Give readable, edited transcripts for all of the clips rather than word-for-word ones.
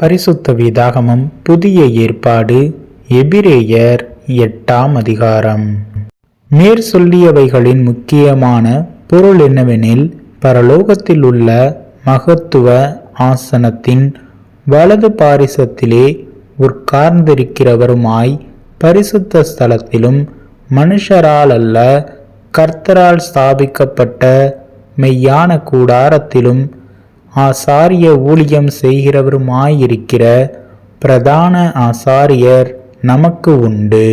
பரிசுத்த வேதாகமம் புதிய ஏற்பாடு எபிரேயர் 8ஆம் அதிகாரம். மேற் சொல்லியவைகளின் முக்கியமான பொருள் என்னவெனில், பரலோகத்தில் உள்ள மகத்துவ ஆசனத்தின் வலது பாரிசத்திலே உட்கார்ந்திருக்கிறவருமாய் பரிசுத்த ஸ்தலத்திலும் மனுஷரால் அல்ல கர்த்தரால் ஸ்தாபிக்கப்பட்ட மெய்யான கூடாரத்திலும் ஆசாரிய ஊழியம் செய்கிறவருமாயிருக்கிற பிரதான ஆசாரியர் நமக்கு உண்டு.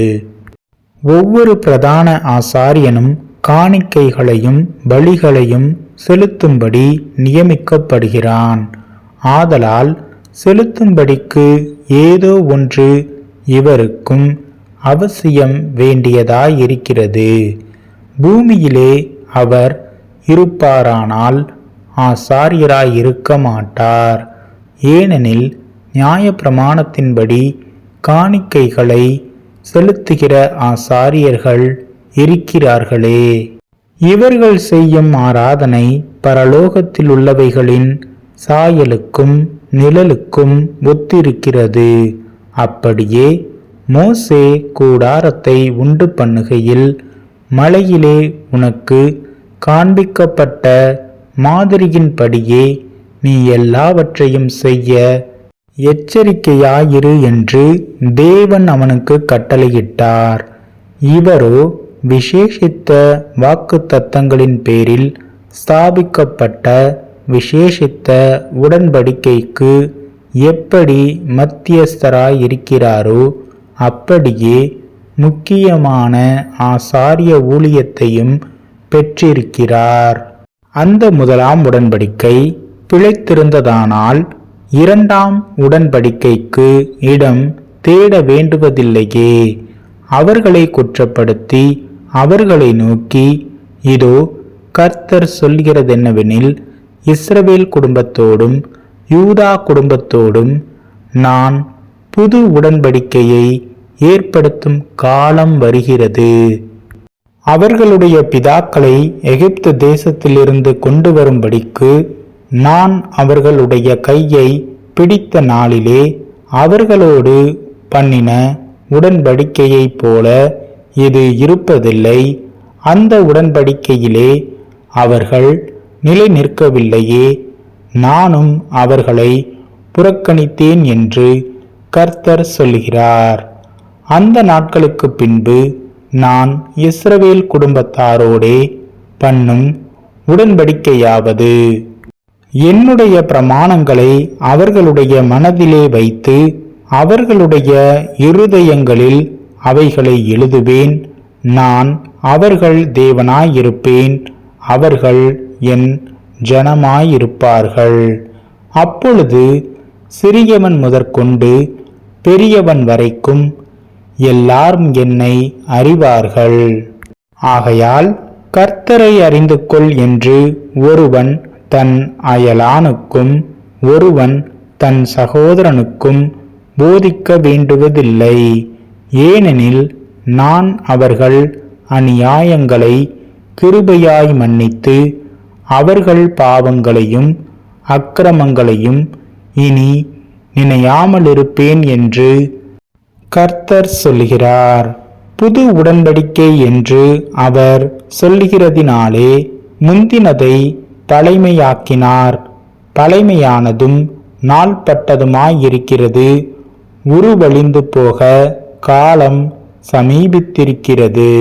ஒவ்வொரு பிரதான ஆசாரியனும் காணிக்கைகளையும் பலிகளையும் செலுத்தும்படி நியமிக்கப்படுகிறான். ஆதலால் செலுத்தும்படிக்கு ஏதோ ஒன்று இவருக்கும் அவசியம் வேண்டியதாயிருக்கிறது. பூமியிலே அவர் இருப்பாரானால் ஆசாரியராயிருக்க மாட்டார். ஏனெனில் நியாயப்பிரமாணத்தின்படி காணிக்கைகளை செலுத்துகிற ஆசாரியர்கள் இருக்கிறார்களே. இவர்கள் செய்யும் ஆராதனை பரலோகத்தில் உள்ளவைகளின் சாயலுக்கும் நிழலுக்கும் ஒத்திருக்கிறது. அப்படியே மோசே கூடாரத்தை உண்டு பண்ணுகையில் மலையிலே உனக்கு காண்பிக்கப்பட்ட மாதிரியின்படியே நீ எல்லாவற்றையும் செய்ய எச்சரிக்கையாயிரு என்று தேவன் அவனுக்கு கட்டளையிட்டார். இவரோ விசேஷித்த வாக்குத்தத்தங்களின் பேரில் ஸ்தாபிக்கப்பட்ட விசேஷித்த உடன்படிக்கைக்கு எப்படி மத்தியஸ்தராயிருக்கிறாரோ அப்படியே முக்கியமான ஆசாரிய ஊழியத்தையும் பெற்றிருக்கிறார். அந்த முதலாம் உடன்படிக்கை பிழைத்திருந்ததானால் இரண்டாம் உடன்படிக்கைக்கு இடம் தேட வேண்டுவதில்லையே. அவர்களை குற்றப்படுத்தி அவர்களை நோக்கி, இதோ கர்த்தர் சொல்கிறதென்னவெனில், இஸ்ரவேல் குடும்பத்தோடும் யூதா குடும்பத்தோடும் நான் புது உடன்படிக்கையை ஏற்படுத்தும் காலம் வருகிறது. அவர்களுடைய பிதாக்களை எகிப்து தேசத்திலிருந்து கொண்டு வரும்படிக்கு நான் அவர்களுடைய கையை பிடித்த நாளிலே அவர்களோடு பண்ணின உடன்படிக்கையைப் போல இது இருப்பதில்லை. அந்த உடன்படிக்கையிலே அவர்கள் நிலை நிற்கவில்லையே. நானும் அவர்களை புறக்கணித்தேன் என்று கர்த்தர் சொல்கிறார். அந்த நாட்களுக்கு பின்பு நான் இஸ்ரவேல் குடும்பத்தாரோடே பண்ணும் உடன்படிக்கையாவது, என்னுடைய பிரமாணங்களை அவர்களுடைய மனதிலே வைத்து அவர்களுடைய இருதயங்களில் அவைகளை எழுதுவேன். நான் அவர்கள் தேவனாயிருப்பேன், அவர்கள் என் ஜனமாயிருப்பார்கள். அப்பொழுது சிறியவன் முதற்கொண்டு பெரியவன் வரைக்கும் எல்லாரும் என்னை அறிவார்கள். ஆகையால் கர்த்தரை அறிந்து கொள் என்று ஒருவன் தன் அயலானுக்கும் ஒருவன் தன் சகோதரனுக்கும் போதிக்க வேண்டுவதில்லை. ஏனெனில் நான் அவர்கள் அநியாயங்களை கிருபையாய் மன்னித்து அவர்கள் பாவங்களையும் அக்கிரமங்களையும் இனி நினையாமலிருப்பேன் என்று கர்த்தர் சொல்கிறார். புது உடன்படிக்கை என்று அவர் சொல்லுகிறதினாலே முந்தினதை பழைமையாக்கினார். பழைமையானதும் நாள்பட்டதுமாயிருக்கிறது. உருவழிந்து போக காலம் சமீபித்திருக்கிறது.